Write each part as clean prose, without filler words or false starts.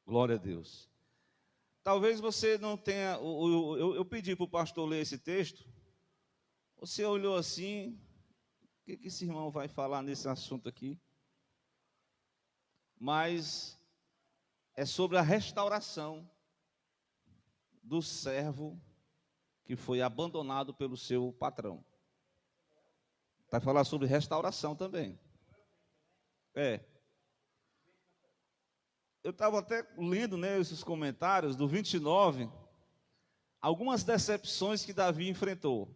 Glória a Deus. Talvez você não tenha. Eu pedi para o pastor ler esse texto. Você olhou assim. O que esse irmão vai falar nesse assunto aqui? Mas é sobre a restauração do servo que foi abandonado pelo seu patrão. Vai falar sobre restauração também. Eu estava até lendo, né, esses comentários do 29, algumas decepções que Davi enfrentou.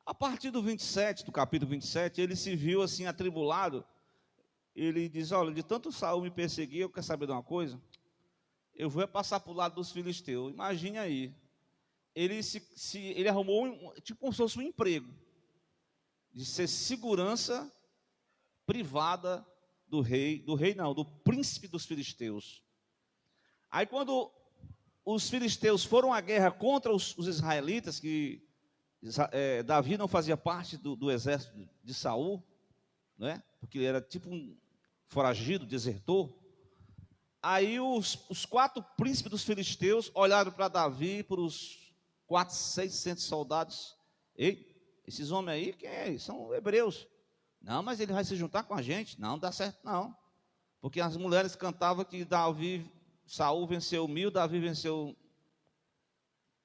A partir do 27, do capítulo 27, ele se viu assim atribulado. Ele diz: olha, de tanto Saul me perseguir, eu quero saber de uma coisa? Eu vou passar para o lado dos filisteus. Imagine aí. Ele arrumou tipo como se fosse um emprego de ser segurança privada do do príncipe dos filisteus. Aí quando os filisteus foram à guerra contra os israelitas, que Davi não fazia parte do exército de Saul, né? Porque ele era tipo um foragido, desertor. Aí os 4 príncipes dos filisteus olharam para Davi, para os 600 soldados. Ei, esses homens aí, quem é? São hebreus. Não, mas ele vai se juntar com a gente. Não dá certo não. Porque as mulheres cantavam que Saul venceu 1000, Davi venceu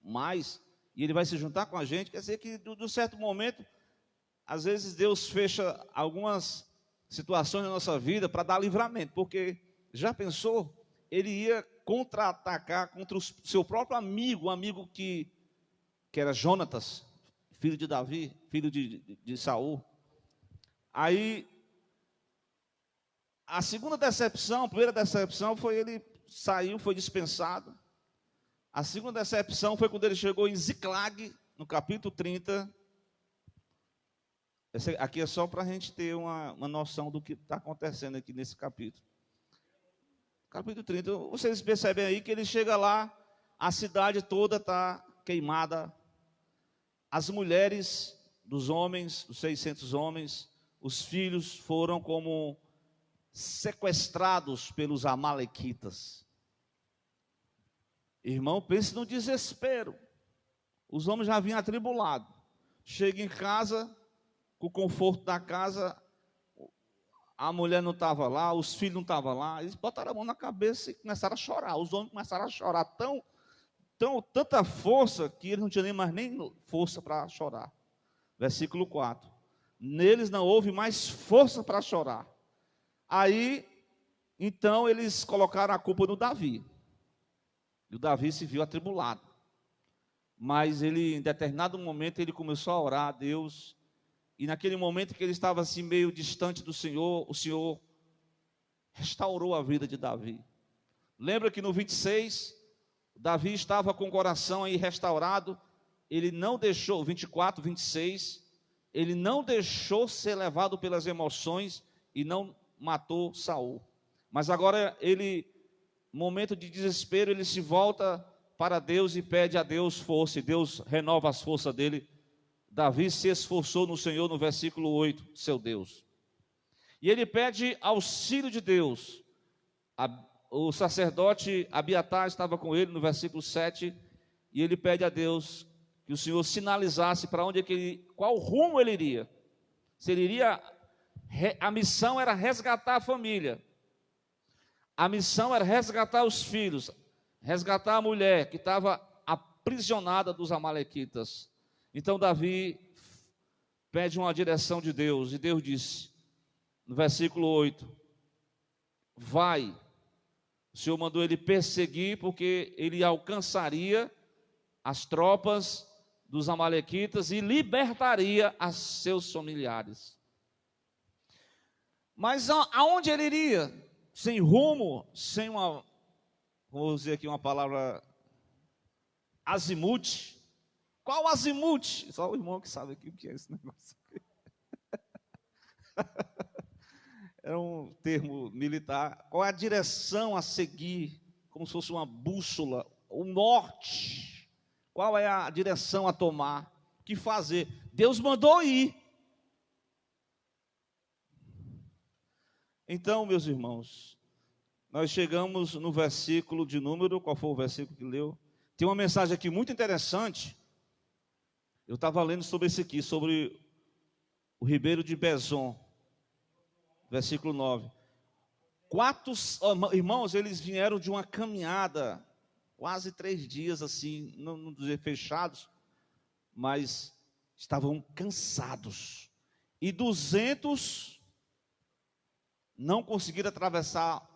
mais, e ele vai se juntar com a gente. Quer dizer que, de um certo momento, às vezes Deus fecha algumas situações na nossa vida para dar livramento, porque, já pensou, ele ia contra-atacar contra o seu próprio amigo, um amigo que era Jonatas, filho de Davi, filho de Saul. Aí, a primeira decepção foi ele saiu, foi dispensado. A segunda decepção foi quando ele chegou em Ziclag, no capítulo 30. Esse aqui é só para a gente ter uma noção do que está acontecendo aqui nesse capítulo. Capítulo 30, vocês percebem aí que ele chega lá, a cidade toda está queimada. As mulheres dos homens, dos 600 homens, os filhos foram como sequestrados pelos amalequitas. Irmão, pense no desespero. Os homens já vinham atribulados. Chega em casa, com o conforto da casa, a mulher não estava lá, os filhos não estavam lá. Eles botaram a mão na cabeça e começaram a chorar. Os homens começaram a chorar tanta força que eles não tinham nem força para chorar. Versículo 4. Neles não houve mais força para chorar. Aí, então, eles colocaram a culpa no Davi. E o Davi se viu atribulado. Mas ele, em determinado momento, ele começou a orar a Deus. E naquele momento que ele estava assim meio distante do Senhor, o Senhor restaurou a vida de Davi. Lembra que no 26, Davi estava com o coração aí restaurado. Ele não deixou, 24, 26, ele não deixou ser levado pelas emoções e não matou Saul. Mas agora ele, momento de desespero, ele se volta para Deus e pede a Deus força, e Deus renova as forças dele. Davi se esforçou no Senhor, no versículo 8, seu Deus. E ele pede auxílio de Deus. O sacerdote Abiatar estava com ele no versículo 7, e ele pede a Deus que o Senhor sinalizasse para onde qual rumo ele iria. Se ele iria, a missão era resgatar a família. A missão era resgatar os filhos, resgatar a mulher que estava aprisionada dos amalequitas. Então Davi pede uma direção de Deus, e Deus disse, no versículo 8, vai. O Senhor mandou ele perseguir, porque ele alcançaria as tropas dos amalequitas e libertaria a seus familiares. Mas aonde ele iria? Sem rumo, sem vou dizer aqui uma palavra, azimuth. Qual azimuth? Só o irmão que sabe aqui o que é esse negócio. Era um termo militar. Qual é a direção a seguir? Como se fosse uma bússola. O norte. Qual é a direção a tomar? O que fazer? Deus mandou ir. Então, meus irmãos, nós chegamos no versículo de número, qual foi o versículo que leu? Tem uma mensagem aqui muito interessante. Eu estava lendo sobre esse aqui, sobre o ribeiro de Bezom, versículo 9. Irmãos, eles vieram de uma caminhada, quase 3 dias assim, não dizer fechados, mas estavam cansados. E 200 não conseguiram atravessar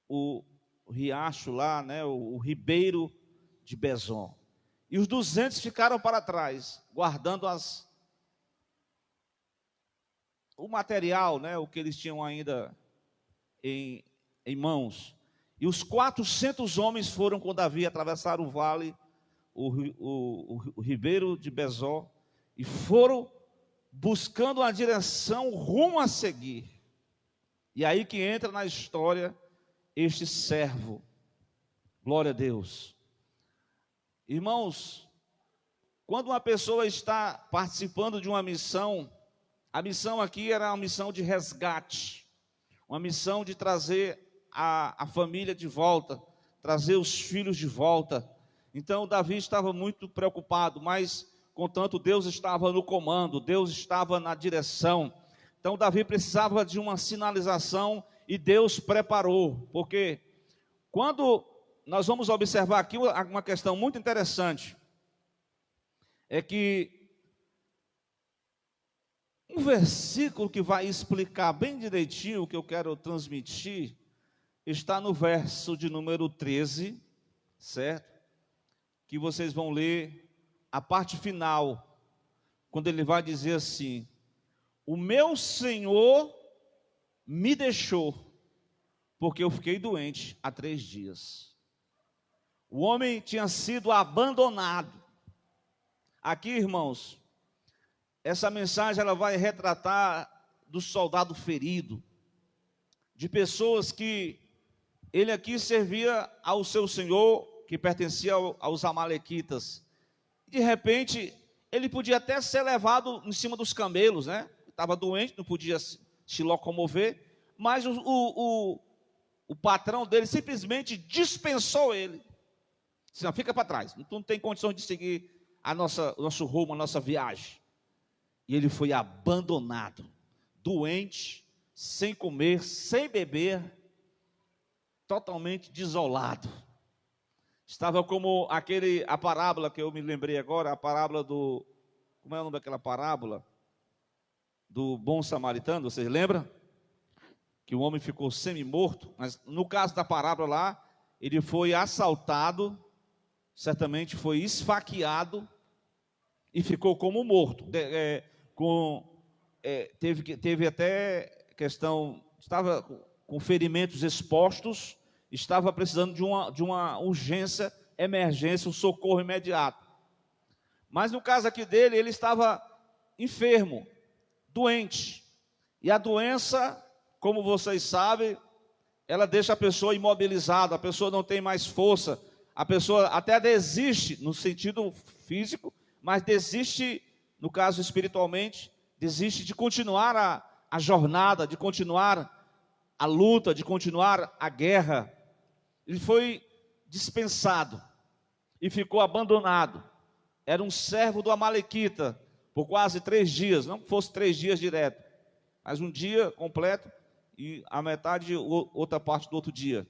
o riacho lá, né, o ribeiro de Bezom. E os 200 ficaram para trás, guardando o material, né, o que eles tinham ainda em mãos. E os 400 homens foram com Davi atravessar o vale, o ribeiro de Bezom, e foram buscando uma direção, rumo a seguir. E aí que entra na história este servo. Glória a Deus. Irmãos, quando uma pessoa está participando de uma missão, a missão aqui era uma missão de resgate, uma missão de trazer a família de volta, trazer os filhos de volta. Então Davi estava muito preocupado, mas contanto Deus estava no comando, Deus estava na direção. Então Davi precisava de uma sinalização e Deus preparou, porque quando nós vamos observar aqui uma questão muito interessante, é que um versículo que vai explicar bem direitinho o que eu quero transmitir, está no verso de número 13, certo? Que vocês vão ler a parte final, quando ele vai dizer assim: o meu Senhor me deixou, porque eu fiquei doente há 3 dias. O homem tinha sido abandonado. Aqui, irmãos, essa mensagem ela vai retratar do soldado ferido, de pessoas que ele aqui servia ao seu senhor, que pertencia aos amalequitas. De repente, ele podia até ser levado em cima dos camelos, né? Estava doente, não podia se locomover, mas o patrão dele simplesmente dispensou ele. Disse: não, fica para trás, tu não tem condições de seguir o nosso rumo, a nossa viagem. E ele foi abandonado, doente, sem comer, sem beber, totalmente desolado. Estava como a parábola que eu me lembrei agora, a parábola como é o nome daquela parábola? Do bom samaritano, vocês lembram? Que o homem ficou semi-morto, mas no caso da parábola lá, ele foi assaltado, certamente foi esfaqueado e ficou como morto. Teve até questão, estava com ferimentos expostos, estava precisando de uma urgência, emergência, um socorro imediato. Mas no caso aqui dele, ele estava enfermo, doente. E a doença, como vocês sabem, ela deixa a pessoa imobilizada, a pessoa não tem mais força, a pessoa até desiste no sentido físico, mas desiste, no caso espiritualmente, desiste de continuar a jornada, de continuar a luta, de continuar a guerra. Ele foi dispensado e ficou abandonado. Era um servo do amalequita por quase 3 dias, não que fosse 3 dias direto, mas um dia completo e a metade, outra parte do outro dia.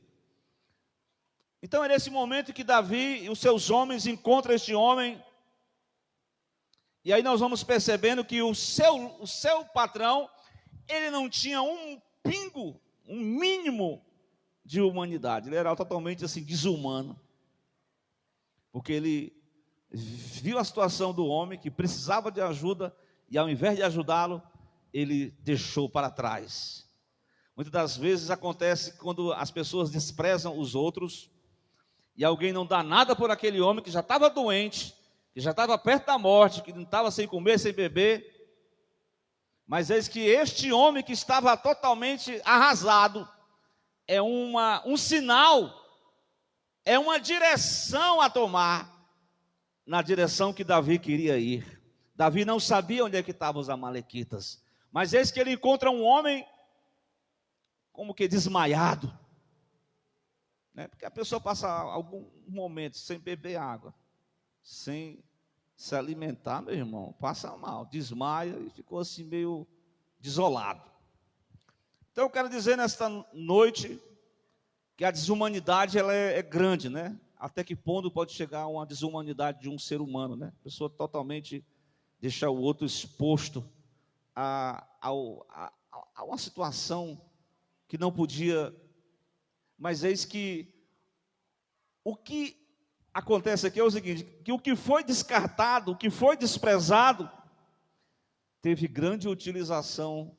Então é nesse momento que Davi e os seus homens encontram este homem, e aí nós vamos percebendo que o seu patrão, ele não tinha um pingo, um mínimo de humanidade, ele era totalmente assim desumano, porque ele viu a situação do homem que precisava de ajuda, e ao invés de ajudá-lo, ele deixou para trás. Muitas das vezes acontece quando as pessoas desprezam os outros, e alguém não dá nada por aquele homem que já estava doente, que já estava perto da morte, que não estava sem comer, sem beber, mas eis que este homem que estava totalmente arrasado, é um sinal, é uma direção a tomar, na direção que Davi queria ir. Davi não sabia onde é que estavam os amalequitas, mas eis que ele encontra um homem, como que desmaiado, né? Porque a pessoa passa algum momento sem beber água, sem se alimentar, meu irmão, passa mal, desmaia e ficou assim meio desolado. Então eu quero dizer nesta noite que a desumanidade ela é grande, né? Até que ponto pode chegar uma desumanidade de um ser humano, né? A pessoa totalmente deixar o outro exposto a uma situação que não podia. Mas eis que o que acontece aqui é o seguinte, que o que foi descartado, o que foi desprezado, teve grande utilização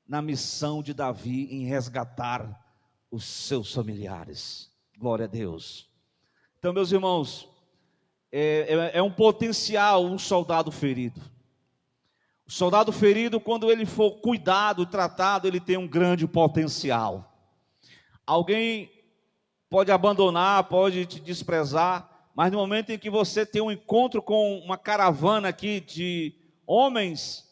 na missão de Davi em resgatar os seus familiares. Glória a Deus. Então, meus irmãos, é um potencial um soldado ferido. O soldado ferido, quando ele for cuidado e tratado, ele tem um grande potencial. Alguém pode abandonar, pode te desprezar, mas no momento em que você tem um encontro com uma caravana aqui de homens,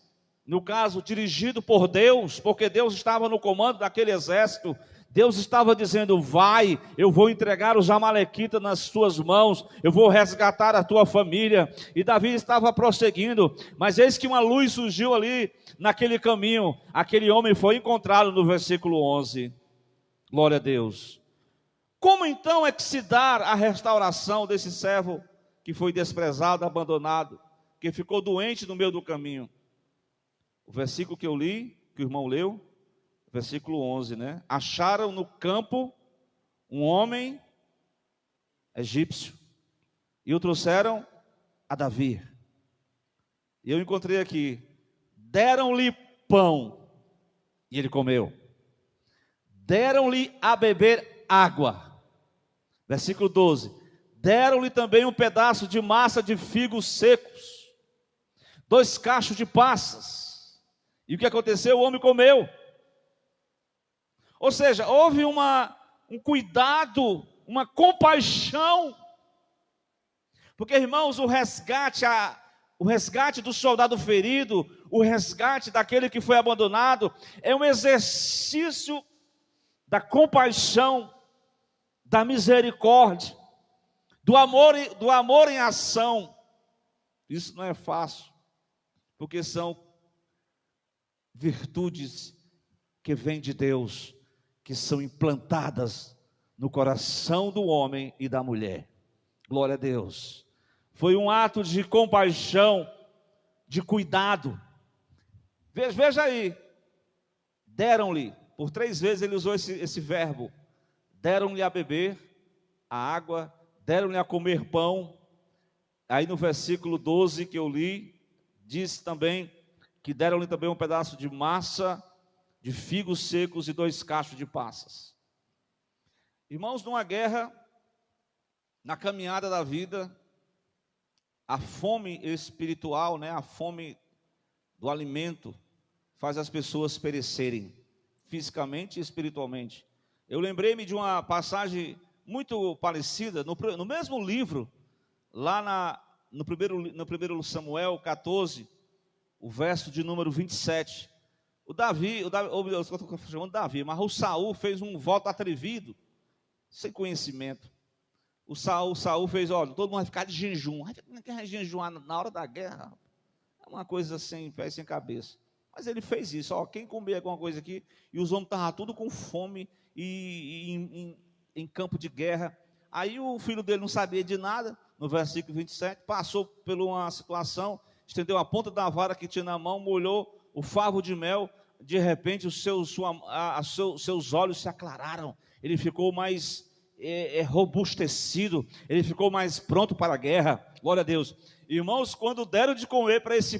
no caso dirigido por Deus, porque Deus estava no comando daquele exército, Deus estava dizendo, vai, eu vou entregar os amalequitas nas tuas mãos, eu vou resgatar a tua família. E Davi estava prosseguindo, mas eis que uma luz surgiu ali naquele caminho, aquele homem foi encontrado no versículo 11. Glória a Deus. Como então é que se dá a restauração desse servo que foi desprezado, abandonado, que ficou doente no meio do caminho? O versículo que eu li, que o irmão leu, versículo 11, né? Acharam no campo um homem egípcio e o trouxeram a Davi. E eu encontrei aqui, deram-lhe pão e ele comeu. Deram-lhe a beber água. Versículo 12. Deram-lhe também um pedaço de massa de figos secos, 2 cachos de passas. E o que aconteceu? O homem comeu. Ou seja, houve um cuidado, uma compaixão. Porque, irmãos, o resgate do soldado ferido, o resgate daquele que foi abandonado, é um exercício da compaixão, da misericórdia, do amor em ação. Isso não é fácil, porque são virtudes que vêm de Deus, que são implantadas no coração do homem e da mulher. Glória a Deus. Foi um ato de compaixão, de cuidado. Veja aí, deram-lhe, por 3 vezes ele usou esse verbo, deram-lhe a beber a água, deram-lhe a comer pão. Aí no versículo 12 que eu li, diz também que deram-lhe também um pedaço de massa de figos secos e 2 cachos de passas. Irmãos, numa guerra, na caminhada da vida, a fome espiritual, né, a fome do alimento, faz as pessoas perecerem, fisicamente e espiritualmente. Eu lembrei-me de uma passagem muito parecida, no mesmo livro, lá no primeiro Samuel 14, o verso de número 27. Eu estou chamando Davi, mas o Saul fez um voto atrevido, sem conhecimento. O Saul fez, olha, todo mundo vai ficar de jejum. Vai jejuar na hora da guerra? É uma coisa sem pé e sem cabeça. Mas ele fez isso, ó, quem comer alguma coisa aqui, e os homens estavam tudo com fome, e em campo de guerra. Aí o filho dele não sabia de nada, no versículo 27, passou por uma situação, estendeu a ponta da vara que tinha na mão, molhou o favo de mel, de repente os seus olhos se aclararam, ele ficou mais robustecido, ele ficou mais pronto para a guerra. Glória a Deus. Irmãos, quando deram de comer para esse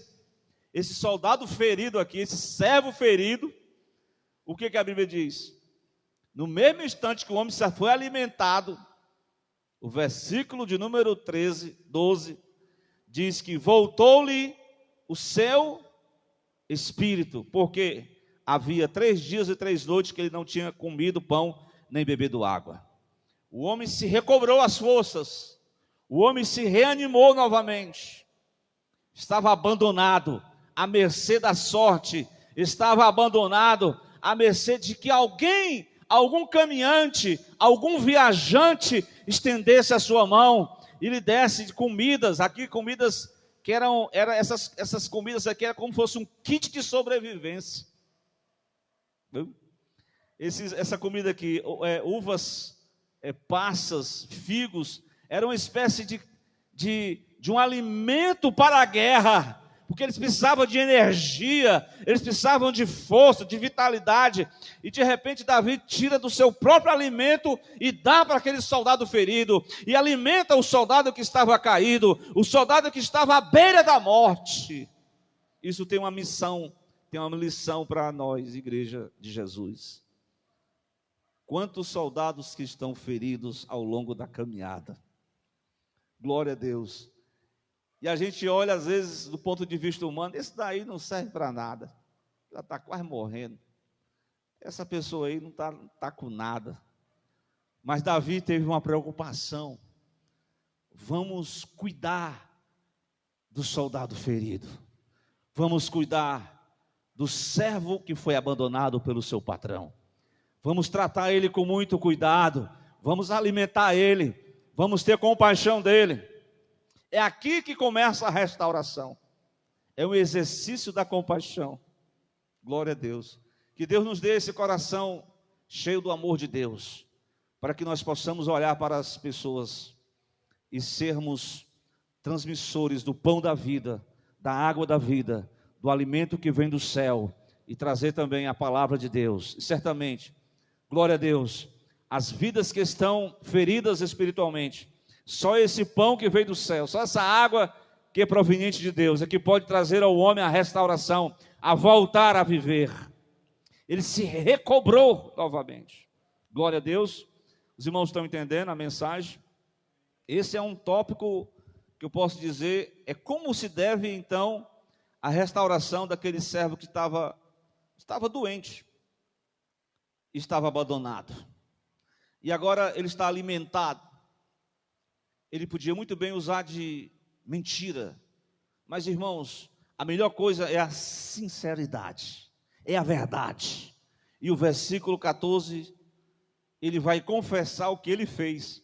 soldado ferido aqui, esse servo ferido, o que a Bíblia diz? No mesmo instante que o homem se foi alimentado, o versículo de número 12, diz que voltou-lhe o seu espírito, porque havia 3 dias e 3 noites que ele não tinha comido pão, nem bebido água. O homem se recobrou as forças, o homem se reanimou novamente, estava abandonado, à mercê da sorte, estava abandonado, à mercê de que alguém algum caminhante, algum viajante estendesse a sua mão e lhe desse comidas, aqui comidas que eram essas comidas aqui era como se fosse um kit de sobrevivência. Essa comida aqui, uvas, passas, figos, era uma espécie de um alimento para a guerra, porque eles precisavam de energia, eles precisavam de força, de vitalidade, e de repente Davi tira do seu próprio alimento e dá para aquele soldado ferido, e alimenta o soldado que estava caído, o soldado que estava à beira da morte. Isso tem uma missão, tem uma lição para nós, igreja de Jesus. Quantos soldados que estão feridos ao longo da caminhada? Glória a Deus. E a gente olha às vezes do ponto de vista humano, esse daí não serve para nada, já está quase morrendo, essa pessoa aí não está com nada. Mas Davi teve uma preocupação: vamos cuidar do soldado ferido, vamos cuidar do servo que foi abandonado pelo seu patrão, vamos tratar ele com muito cuidado, vamos alimentar ele, vamos ter compaixão dele. É aqui que começa a restauração, é um exercício da compaixão. Glória a Deus, que Deus nos dê esse coração cheio do amor de Deus, para que nós possamos olhar para as pessoas e sermos transmissores do pão da vida, da água da vida, do alimento que vem do céu, e trazer também a palavra de Deus. E certamente, glória a Deus, as vidas que estão feridas espiritualmente, só esse pão que veio do céu, só essa água que é proveniente de Deus, é que pode trazer ao homem a restauração, a voltar a viver. Ele se recobrou novamente. Glória a Deus. Os irmãos estão entendendo a mensagem? Esse é um tópico que eu posso dizer, é como se deve então a restauração daquele servo que estava doente, estava abandonado, e agora ele está alimentado. Ele podia muito bem usar de mentira, mas irmãos, a melhor coisa é a sinceridade, é a verdade. E o versículo 14, ele vai confessar o que ele fez.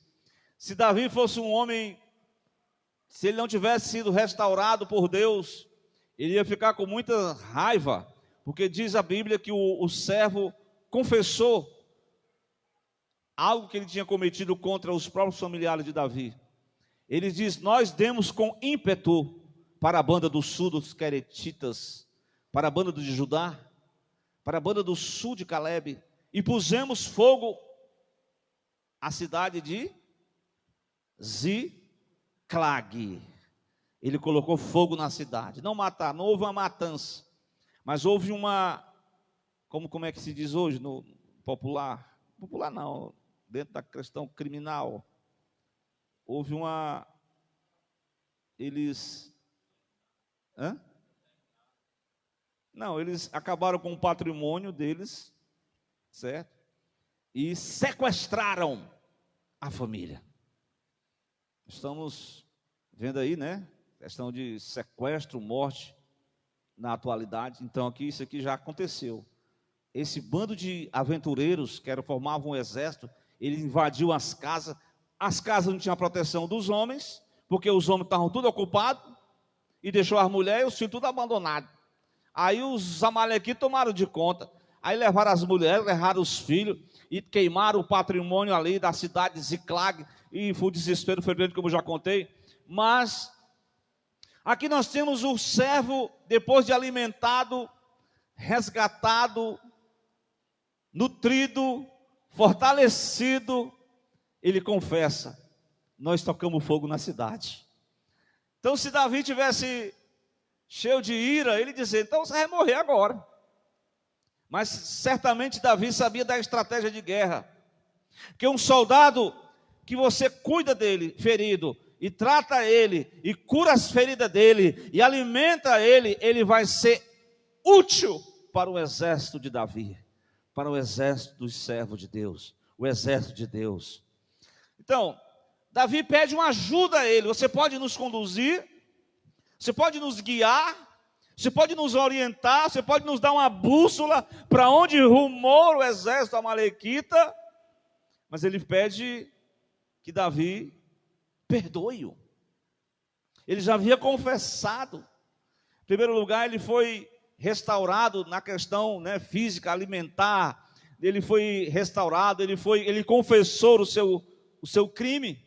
Se Davi fosse um homem, se ele não tivesse sido restaurado por Deus, ele ia ficar com muita raiva, porque diz a Bíblia que o servo confessou algo que ele tinha cometido contra os próprios familiares de Davi. Ele diz: nós demos com ímpeto para a banda do sul dos Queretitas, para a banda de Judá, para a banda do sul de Calebe, e pusemos fogo à cidade de Ziclag. Ele colocou fogo na cidade, não houve uma matança, mas houve uma, como é que se diz hoje no popular não, dentro da questão criminal, houve eles acabaram com o patrimônio deles, certo? E sequestraram a família. Estamos vendo aí, né? Questão de sequestro, morte na atualidade. Então aqui, isso aqui já aconteceu. Esse bando de aventureiros que formavam um exército, ele invadiu as casas não tinham proteção dos homens, porque os homens estavam tudo ocupados, e deixou as mulheres e os filhos tudo abandonados. Aí os amalequitas tomaram de conta, aí levaram as mulheres, levaram os filhos, e queimaram o patrimônio ali da cidade de Ziclag, e foi o desespero, foi grande, como eu já contei. Mas aqui nós temos o servo, depois de alimentado, resgatado, nutrido, fortalecido, ele confessa: nós tocamos fogo na cidade. Então, se Davi tivesse cheio de ira, ele dizia: então você vai morrer agora. Mas certamente Davi sabia da estratégia de guerra, que um soldado que você cuida dele, ferido, e trata ele, e cura as feridas dele, e alimenta ele, ele vai ser útil para o exército de Davi, para o exército dos servos de Deus, o exército de Deus. Então, Davi pede uma ajuda a ele: você pode nos conduzir, você pode nos guiar, Você pode nos orientar, você pode nos dar uma bússola para onde rumou o exército amalequita, mas ele pede que Davi perdoe-o. Ele já havia confessado. Em primeiro lugar, ele foi restaurado na questão, né, física, alimentar. Ele foi restaurado, ele confessou o seu crime.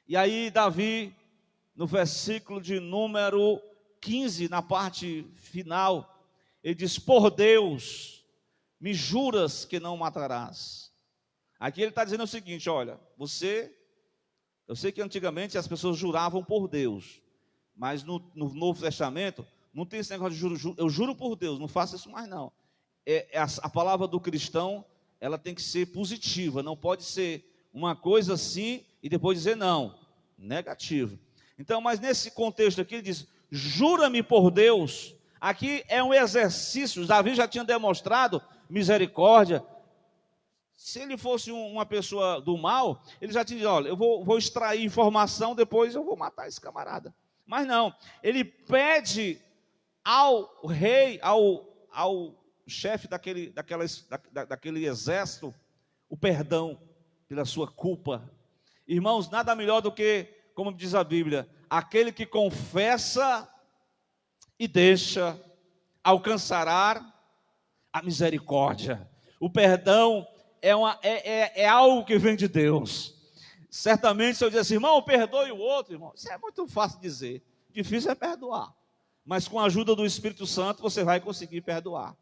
E aí Davi, no versículo de número 15, na parte final, ele diz: por Deus, me juras que não matarás. Aqui ele está dizendo o seguinte: olha, eu sei que antigamente as pessoas juravam por Deus, mas no Novo Testamento não tem esse negócio de eu juro por Deus, não faça isso mais não. A palavra do cristão, ela tem que ser positiva, não pode ser uma coisa assim e depois dizer não, negativo. Então, mas nesse contexto aqui ele diz: jura-me por Deus. Aqui é um exercício. Davi já tinha demonstrado misericórdia. Se ele fosse uma pessoa do mal, ele já tinha dito: olha, eu vou extrair informação, depois eu vou matar esse camarada. Mas não, ele pede ao rei, ao chefe daquele exército, o perdão pela sua culpa. Irmãos, nada melhor do que, como diz a Bíblia, aquele que confessa e deixa, alcançará a misericórdia. O perdão é algo que vem de Deus. Certamente, se eu dizer assim: irmão, perdoe o outro, irmão, isso é muito fácil dizer, difícil é perdoar. Mas com a ajuda do Espírito Santo, você vai conseguir perdoar.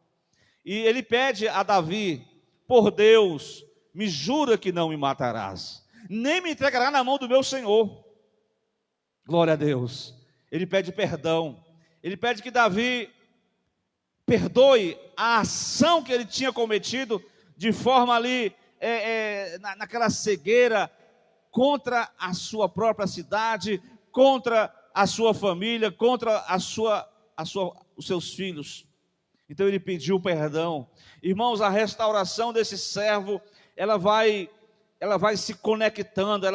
E ele pede a Davi: por Deus, me jura que não me matarás, nem me entregará na mão do meu Senhor. Glória a Deus. Ele pede perdão. Ele pede que Davi perdoe a ação que ele tinha cometido, de forma ali, naquela cegueira, contra a sua própria cidade, contra a sua família, contra os seus filhos. Então ele pediu perdão. Irmãos, a restauração desse servo, ela vai se conectando,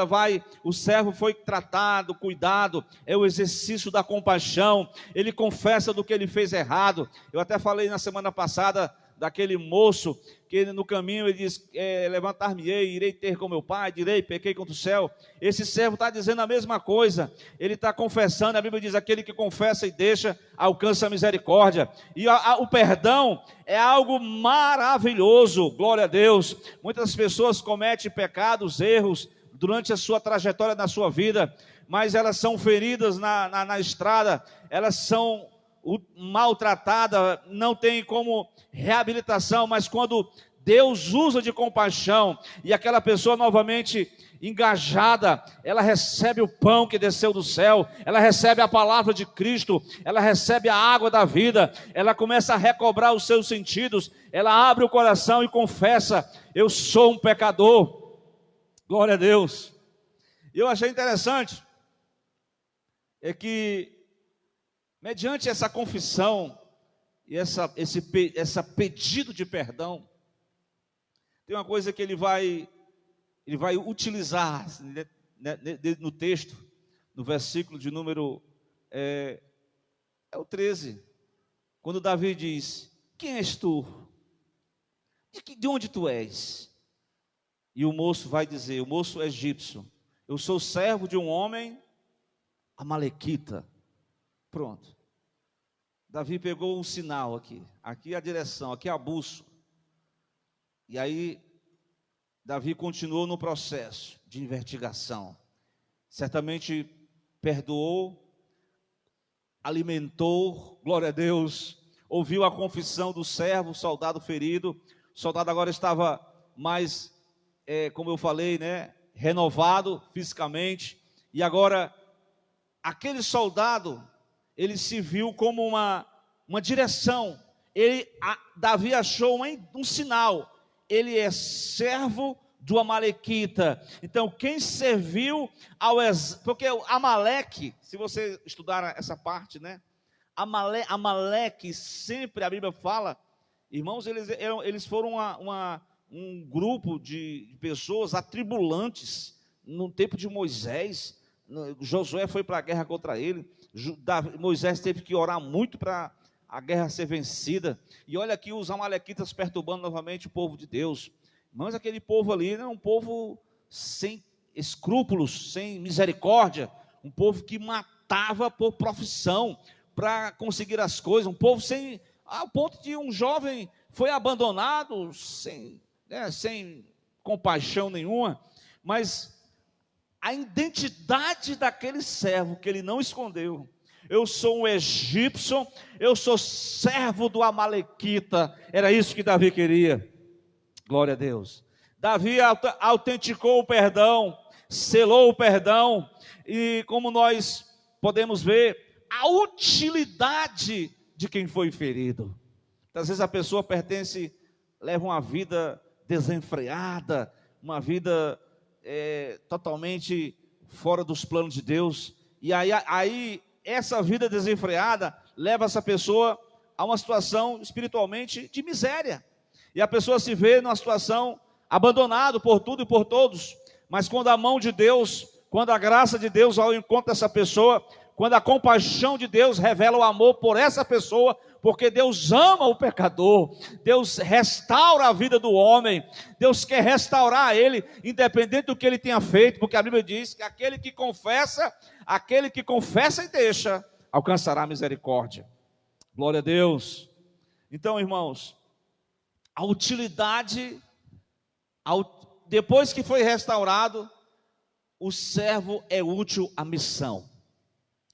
o servo foi tratado, cuidado, é o exercício da compaixão. Ele confessa do que ele fez errado. Eu até falei na semana passada daquele moço que no caminho ele diz: levantar-me-ei, irei ter com meu pai, direi, pequei contra o céu. Esse servo está dizendo a mesma coisa, ele está confessando. A Bíblia diz: aquele que confessa e deixa, alcança a misericórdia. E o perdão é algo maravilhoso, glória a Deus. Muitas pessoas cometem pecados, erros, durante a sua trajetória na sua vida, mas elas são feridas na estrada, elas são maltratada, não tem como reabilitação. Mas quando Deus usa de compaixão e aquela pessoa novamente engajada, ela recebe o pão que desceu do céu, ela recebe a palavra de Cristo, ela recebe a água da vida, ela começa a recobrar os seus sentidos, ela abre o coração e confessa: eu sou um pecador. Glória a Deus. E eu achei interessante que, mediante essa confissão e esse pedido de perdão, tem uma coisa que ele vai utilizar, né, no texto, no versículo de número o 13, quando Davi diz: quem és tu? De onde tu és? E o moço vai dizer, o moço egípcio: eu sou servo de um homem amalequita. Pronto. Davi pegou um sinal aqui a direção, aqui a bússola. E aí Davi continuou no processo de investigação. Certamente perdoou, alimentou, glória a Deus, ouviu a confissão do servo, soldado ferido. O soldado agora estava mais, como eu falei, né, renovado fisicamente. E agora aquele soldado, ele se viu como uma direção. Davi achou um sinal: ele é servo do amalequita. Então, quem serviu ao exército, porque o Amaleque, se você estudar essa parte, né, Amaleque, sempre a Bíblia fala, irmãos, eles foram um grupo de pessoas atribulantes no tempo de Moisés. Josué foi para a guerra contra ele. Moisés teve que orar muito para a guerra ser vencida. E olha aqui os amalequitas perturbando novamente o povo de Deus. Mas aquele povo ali era um povo sem escrúpulos, sem misericórdia, um povo que matava por profissão para conseguir as coisas, um povo sem, ao ponto de um jovem foi abandonado sem compaixão nenhuma. Mas a identidade daquele servo que ele não escondeu: eu sou um egípcio, eu sou servo do amalequita. Era isso que Davi queria. Glória a Deus. Davi autenticou o perdão, selou o perdão, e como nós podemos ver, a utilidade de quem foi ferido. Às vezes a pessoa leva uma vida desenfreada, uma vida totalmente fora dos planos de Deus, e aí essa vida desenfreada leva essa pessoa a uma situação espiritualmente de miséria, e a pessoa se vê numa situação abandonado por tudo e por todos. Mas quando a mão de Deus, quando a graça de Deus ao encontro dessa pessoa, quando a compaixão de Deus revela o amor por essa pessoa, porque Deus ama o pecador, Deus restaura a vida do homem, Deus quer restaurar ele, independente do que ele tenha feito, porque a Bíblia diz que aquele que confessa e deixa, alcançará misericórdia. Glória a Deus. Então, irmãos, a utilidade, depois que foi restaurado, o servo é útil à missão.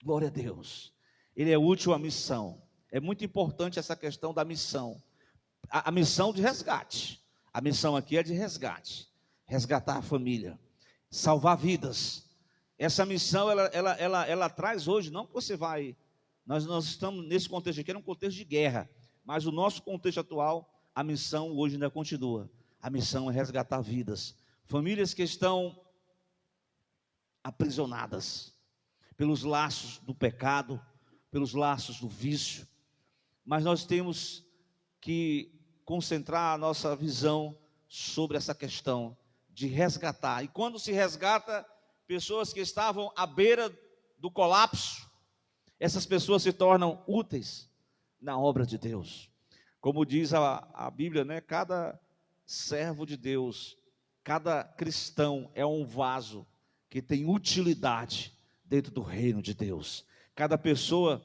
Glória a Deus. Ele é útil à missão. É muito importante essa questão da missão. A missão de resgate. A missão aqui é de resgate. Resgatar a família. Salvar vidas. Essa missão, ela traz hoje, não que você vai... Nós estamos nesse contexto aqui, era um contexto de guerra. Mas o nosso contexto atual, a missão hoje ainda continua. A missão é resgatar vidas. Famílias que estão aprisionadas pelos laços do pecado, pelos laços do vício. Mas nós temos que concentrar a nossa visão sobre essa questão de resgatar. E quando se resgata pessoas que estavam à beira do colapso, essas pessoas se tornam úteis na obra de Deus. Como diz a Bíblia, né? Cada servo de Deus, cada cristão é um vaso que tem utilidade dentro do reino de Deus. Cada pessoa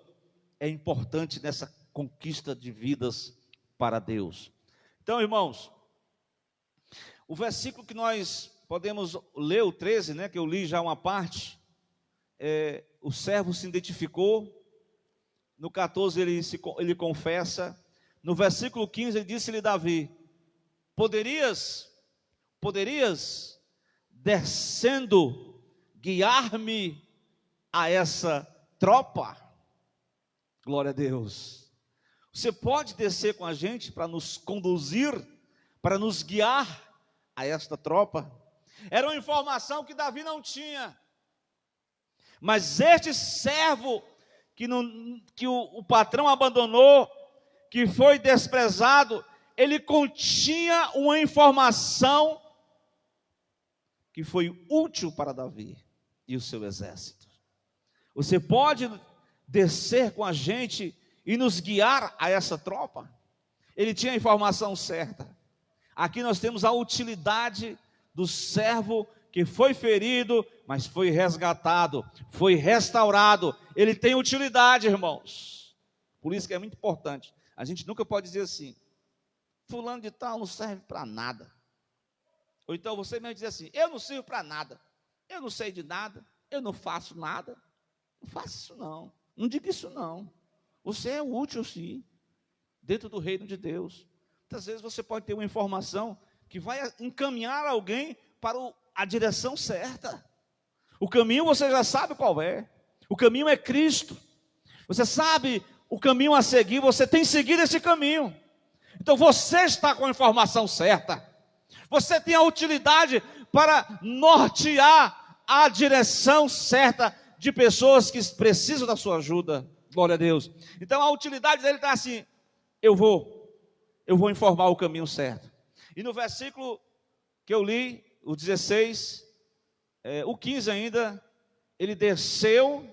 é importante nessa conquista de vidas para Deus. Então, irmãos, o versículo que nós podemos ler, o 13, né, que eu li já uma parte, o servo se identificou. No 14 ele confessa. No versículo 15 ele disse-lhe Davi: poderias descendo guiar-me a essa tropa? Glória a Deus. Você pode descer com a gente para nos conduzir, para nos guiar a esta tropa? Era uma informação que Davi não tinha. Mas este servo que o patrão abandonou, que foi desprezado, ele continha uma informação que foi útil para Davi e o seu exército. Você pode descer com a gente e nos guiar a essa tropa? Ele tinha a informação certa. Aqui nós temos a utilidade do servo que foi ferido, mas foi resgatado, foi restaurado. Ele tem utilidade, irmãos. Por isso que é muito importante. A gente nunca pode dizer assim: fulano de tal não serve para nada. Ou então você mesmo dizer assim: eu não sirvo para nada, eu não sei de nada, eu não faço nada. Não faça isso não, não diga isso não. Você é útil sim, dentro do reino de Deus. Muitas vezes você pode ter uma informação que vai encaminhar alguém para a direção certa. O caminho você já sabe qual é. O caminho é Cristo. Você sabe o caminho a seguir, você tem seguido esse caminho. Então você está com a informação certa. Você tem a utilidade para nortear a direção certa de pessoas que precisam da sua ajuda. Glória a Deus. Então a utilidade dele está assim: eu vou informar o caminho certo. E no versículo que eu li, o 16, o 15 ainda, ele descendo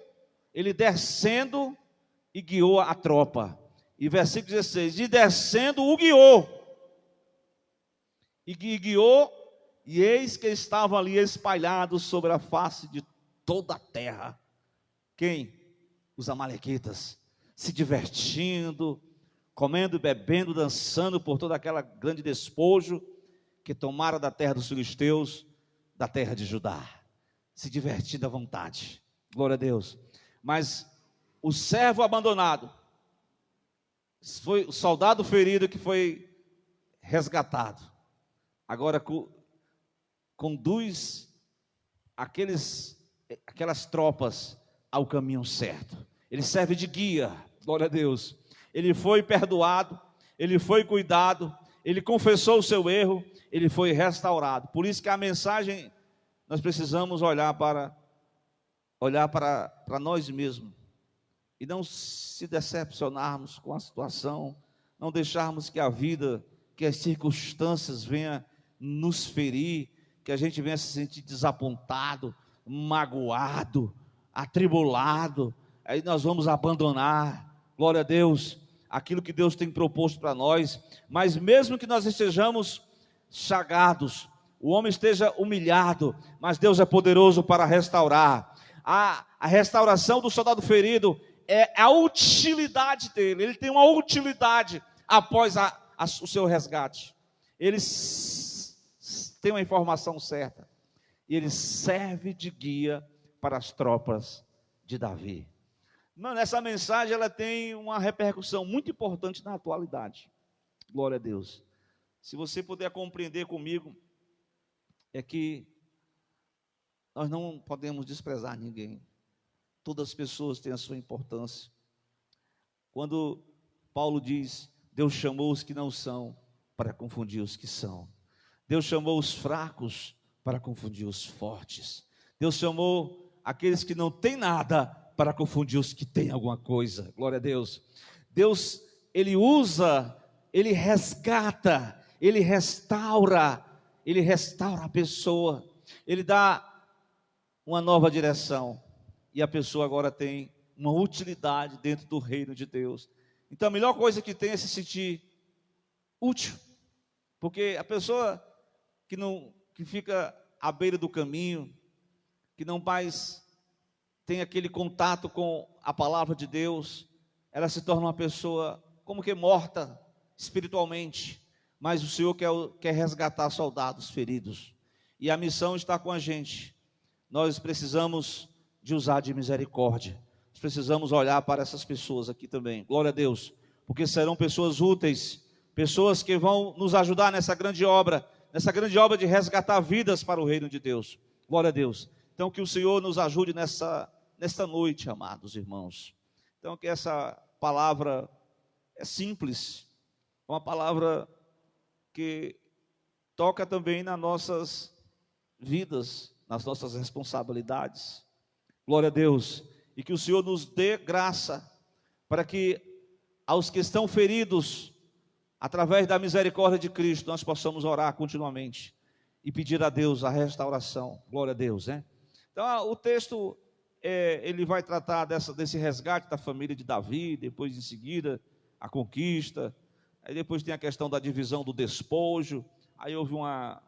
e guiou a tropa. E versículo 16, e descendo o guiou. E guiou, e eis que estavam ali espalhados sobre a face de toda a terra. Quem? Os amalequitas, se divertindo, comendo, bebendo, dançando por toda aquela grande despojo que tomaram da terra dos filisteus, da terra de Judá, se divertindo à vontade, glória a Deus. Mas o servo abandonado, foi o soldado ferido que foi resgatado, agora conduz aquelas tropas ao caminho certo, ele serve de guia, glória a Deus. Ele foi perdoado, ele foi cuidado, ele confessou o seu erro, ele foi restaurado. Por isso que a mensagem, nós precisamos olhar para nós mesmos e não se decepcionarmos com a situação, não deixarmos que a vida, que as circunstâncias venham nos ferir, que a gente venha se sentir desapontado, magoado, atribulado, aí nós vamos abandonar, glória a Deus, aquilo que Deus tem proposto para nós. Mas mesmo que nós estejamos chagados, o homem esteja humilhado, mas Deus é poderoso para restaurar. A restauração do soldado ferido é a utilidade dele, ele tem uma utilidade após o seu resgate. Ele tem uma informação certa, e ele serve de guia para as tropas de Davi. Essa mensagem ela tem uma repercussão muito importante na atualidade, glória a Deus. Se você puder compreender comigo, é que nós não podemos desprezar ninguém, todas as pessoas têm a sua importância. Quando Paulo diz, Deus chamou os que não são para confundir os que são, Deus chamou os fracos para confundir os fortes, Deus chamou aqueles que não têm nada para confundir os que têm alguma coisa, glória a Deus. Deus, Ele usa, Ele resgata, Ele restaura a pessoa, Ele dá uma nova direção, e a pessoa agora tem uma utilidade dentro do reino de Deus. Então a melhor coisa que tem é se sentir útil, porque a pessoa que fica à beira do caminho, que não mais tem aquele contato com a palavra de Deus, ela se torna uma pessoa como que morta espiritualmente. Mas o Senhor quer resgatar soldados feridos, e a missão está com a gente. Nós precisamos de usar de misericórdia, nós precisamos olhar para essas pessoas aqui também, glória a Deus, porque serão pessoas úteis, pessoas que vão nos ajudar nessa grande obra de resgatar vidas para o reino de Deus, glória a Deus. Então que o Senhor nos ajude nesta noite, amados irmãos. Então que essa palavra é simples, uma palavra que toca também nas nossas vidas, nas nossas responsabilidades, glória a Deus, e que o Senhor nos dê graça, para que aos que estão feridos, através da misericórdia de Cristo, nós possamos orar continuamente, e pedir a Deus a restauração, glória a Deus, né? Então o texto, ele vai tratar desse resgate da família de Davi, depois em seguida, a conquista, aí depois tem a questão da divisão do despojo, aí houve uma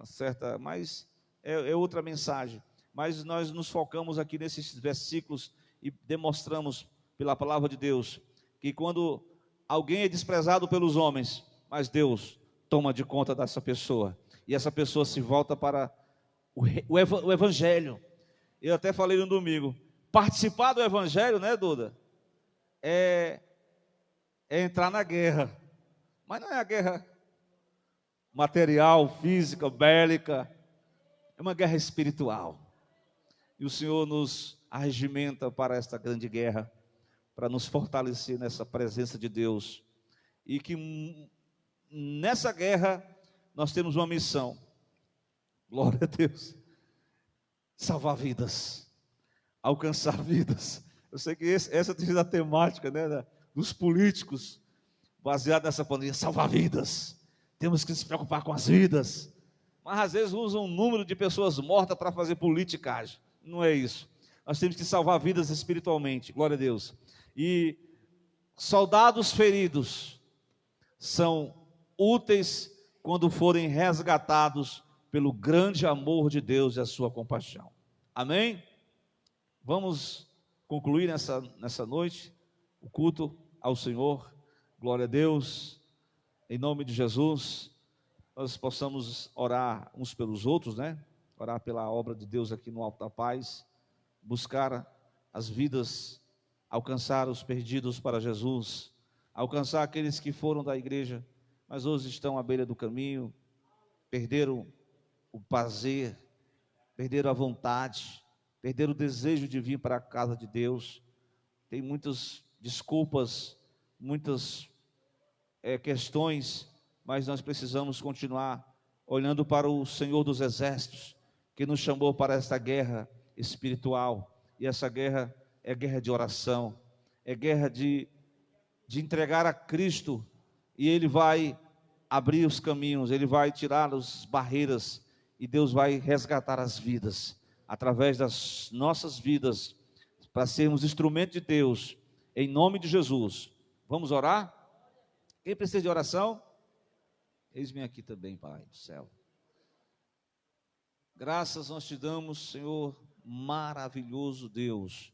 certa, mas é outra mensagem, mas nós nos focamos aqui nesses versículos e demonstramos pela palavra de Deus, que quando alguém é desprezado pelos homens, mas Deus toma de conta dessa pessoa, e essa pessoa se volta para o Evangelho. Eu até falei no domingo, participar do Evangelho, né, Duda, é entrar na guerra, mas não é a guerra material, física, bélica, é uma guerra espiritual, e o Senhor nos arregimenta para esta grande guerra, para nos fortalecer nessa presença de Deus, e que nessa guerra nós temos uma missão, glória a Deus, salvar vidas, alcançar vidas. Eu sei que essa tem sido a temática, né, dos políticos, baseada nessa pandemia, salvar vidas, temos que se preocupar com as vidas, mas às vezes usam um número de pessoas mortas para fazer politicagem, não é isso, nós temos que salvar vidas espiritualmente, glória a Deus, e soldados feridos são úteis quando forem resgatados pelo grande amor de Deus e a sua compaixão. Amém? Vamos concluir nessa noite o culto ao Senhor. Glória a Deus. Em nome de Jesus, nós possamos orar uns pelos outros, né? Orar pela obra de Deus aqui no Alto da Paz, buscar as vidas, alcançar os perdidos para Jesus, alcançar aqueles que foram da igreja, mas hoje estão à beira do caminho, perderam o prazer, perderam a vontade, perderam o desejo de vir para a casa de Deus. Tem muitas desculpas, muitas questões, mas nós precisamos continuar olhando para o Senhor dos Exércitos, que nos chamou para esta guerra espiritual. E essa guerra é guerra de oração, é guerra de entregar a Cristo, e Ele vai abrir os caminhos, Ele vai tirar as barreiras, e Deus vai resgatar as vidas, através das nossas vidas, para sermos instrumento de Deus, em nome de Jesus. Vamos orar? Quem precisa de oração? Eis-me aqui também, Pai do céu. Graças nós te damos, Senhor, maravilhoso Deus,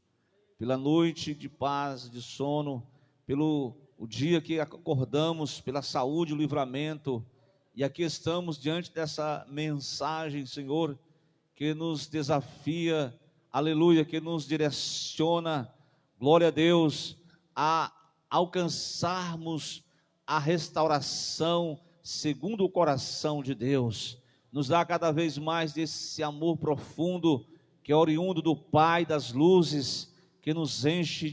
pela noite de paz, de sono, pelo o dia que acordamos, pela saúde e o livramento, e aqui estamos diante dessa mensagem, Senhor, que nos desafia, aleluia, que nos direciona, glória a Deus, a alcançarmos a restauração segundo o coração de Deus. Nos dá cada vez mais desse amor profundo, que é oriundo do Pai das luzes, que nos enche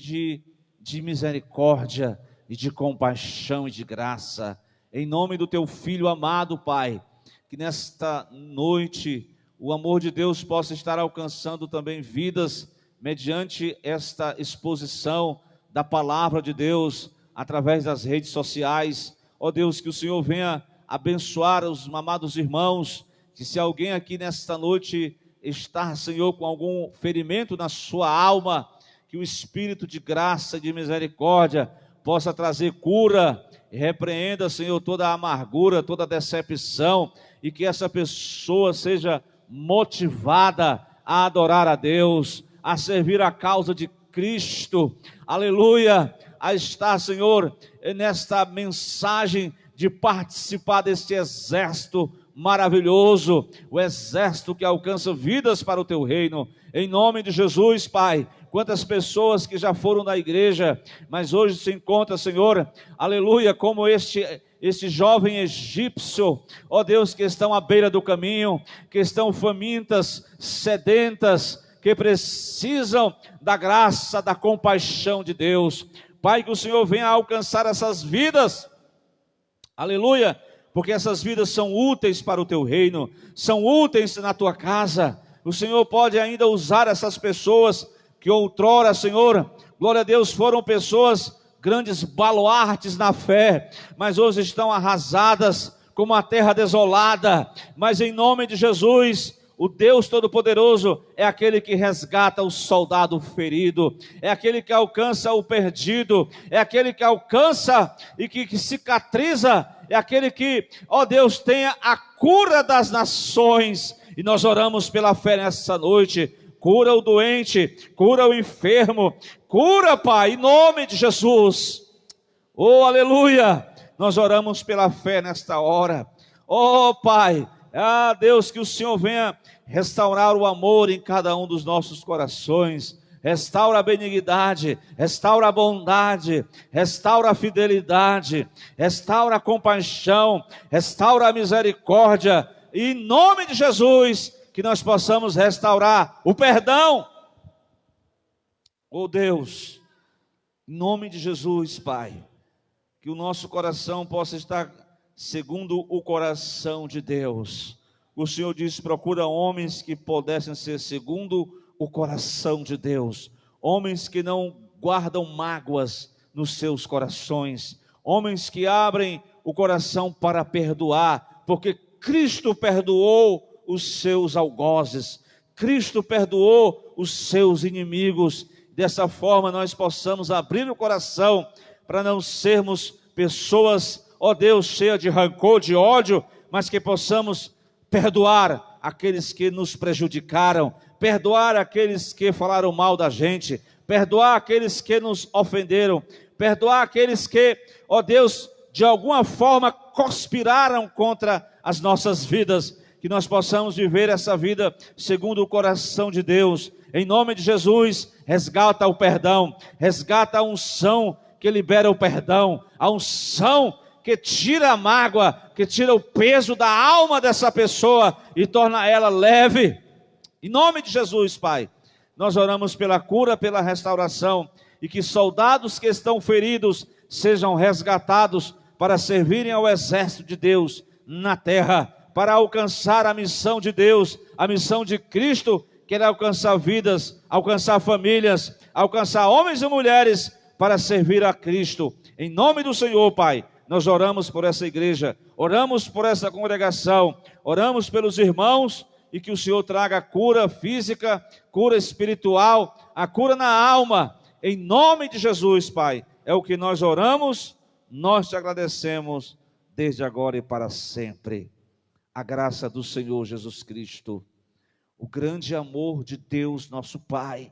de misericórdia e de compaixão e de graça. Em nome do teu Filho amado, Pai, que nesta noite o amor de Deus possa estar alcançando também vidas, mediante esta exposição da palavra de Deus, através das redes sociais. Ó Deus, que o Senhor venha abençoar os amados irmãos, que se alguém aqui nesta noite está, Senhor, com algum ferimento na sua alma, que o Espírito de graça e de misericórdia possa trazer cura, e repreenda, Senhor, toda a amargura, toda a decepção, e que essa pessoa seja motivada a adorar a Deus, a servir a causa de Cristo, aleluia, a estar, Senhor, nesta mensagem de participar deste exército maravilhoso, o exército que alcança vidas para o teu reino, em nome de Jesus, Pai. Quantas pessoas que já foram da igreja, mas hoje se encontra, Senhor, aleluia, como este jovem egípcio, ó Deus, que estão à beira do caminho, que estão famintas, sedentas, que precisam da graça, da compaixão de Deus. Pai, que o Senhor venha alcançar essas vidas, aleluia, porque essas vidas são úteis para o teu reino, são úteis na tua casa. O Senhor pode ainda usar essas pessoas que outrora, Senhor, glória a Deus, foram pessoas, grandes baluartes na fé, mas hoje estão arrasadas, como a terra desolada. Mas em nome de Jesus, o Deus Todo-Poderoso é aquele que resgata o soldado ferido, é aquele que alcança o perdido, é aquele que alcança e que cicatriza, é aquele que, ó Deus, tenha a cura das nações. E nós oramos pela fé nessa noite. Cura o doente, cura o enfermo, cura, Pai, em nome de Jesus. Oh, aleluia, nós oramos pela fé nesta hora. Oh, Pai, Deus, que o Senhor venha restaurar o amor em cada um dos nossos corações, restaura a benignidade, restaura a bondade, restaura a fidelidade, restaura a compaixão, restaura a misericórdia, e em nome de Jesus, que nós possamos restaurar o perdão. Oh Deus, em nome de Jesus, Pai, que o nosso coração possa estar segundo o coração de Deus. O Senhor disse: procura homens que pudessem ser segundo o coração de Deus, homens que não guardam mágoas nos seus corações, homens que abrem o coração para perdoar, porque Cristo perdoou os seus algozes, Cristo perdoou os seus inimigos. Dessa forma nós possamos abrir o coração para não sermos pessoas, ó Deus, cheias de rancor, de ódio, mas que possamos perdoar aqueles que nos prejudicaram, perdoar aqueles que falaram mal da gente, perdoar aqueles que nos ofenderam, perdoar aqueles que, ó Deus, de alguma forma conspiraram contra as nossas vidas, que nós possamos viver essa vida segundo o coração de Deus. Em nome de Jesus, resgata o perdão, resgata a unção que libera o perdão, a unção que tira a mágoa, que tira o peso da alma dessa pessoa e torna ela leve. Em nome de Jesus, Pai, nós oramos pela cura, pela restauração, e que soldados que estão feridos sejam resgatados para servirem ao exército de Deus na terra, para alcançar a missão de Deus, a missão de Cristo, que é alcançar vidas, alcançar famílias, alcançar homens e mulheres para servir a Cristo. Em nome do Senhor, Pai, nós oramos por essa igreja, oramos por essa congregação, oramos pelos irmãos, e que o Senhor traga a cura física, cura espiritual, a cura na alma, em nome de Jesus, Pai. É o que nós oramos, nós te agradecemos, desde agora e para sempre. A graça do Senhor Jesus Cristo, o grande amor de Deus nosso Pai,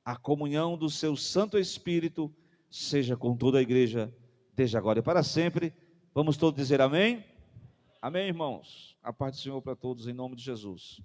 a comunhão do seu Santo Espírito, seja com toda a igreja, desde agora e para sempre. Vamos todos dizer amém? Amém, irmãos? A paz do Senhor para todos, em nome de Jesus.